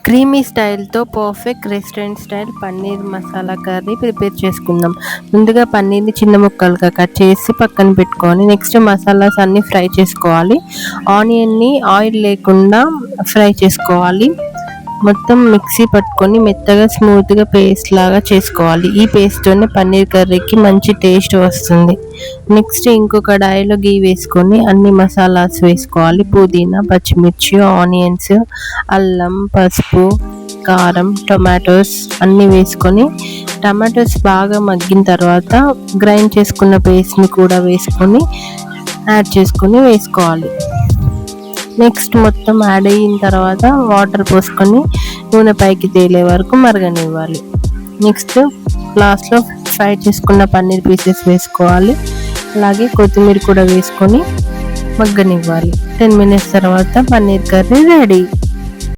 Creamy స్టైల్తో perfect restaurant style paneer masala curry prepare చేసుకుందాం. ముందుగా పన్నీర్ని చిన్న ముక్కలుగా కట్ చేసి పక్కన పెట్టుకోవాలి. నెక్స్ట్ మసాలాస్ అన్నీ ఫ్రై చేసుకోవాలి. ఆనియన్ని ఆయిల్ లేకుండా ఫ్రై చేసుకోవాలి. మొత్తం మిక్సీ పట్టుకొని మెత్తగా స్మూత్గా పేస్ట్ లాగా చేసుకోవాలి. ఈ పేస్ట్తోనే పన్నీర్ కర్రీకి మంచి టేస్ట్ వస్తుంది. నెక్స్ట్ ఇంకో కడాయిలో గీ వేసుకొని అన్ని మసాలాస్ వేసుకోవాలి. పుదీనా, పచ్చిమిర్చి, ఆనియన్స్, అల్లం, పసుపు, కారం, టొమాటోస్ అన్నీ వేసుకొని టమాటోస్ బాగా మగ్గిన తర్వాత గ్రైండ్ చేసుకున్న పేస్ట్ని కూడా వేసుకొని యాడ్ చేసుకొని వేసుకోవాలి. నెక్స్ట్ మొత్తం యాడ్ అయిన తర్వాత వాటర్ పోసుకొని నూనె పైకి తేలే వరకు మరగనివ్వాలి. నెక్స్ట్ లాస్ట్లో ఫ్రై చేసుకున్న పన్నీర్ పీసెస్ వేసుకోవాలి. అలాగే కొత్తిమీర కూడా వేసుకొని మగ్గనివ్వాలి. 10 minutes తర్వాత పన్నీర్ కర్రీ రెడీ.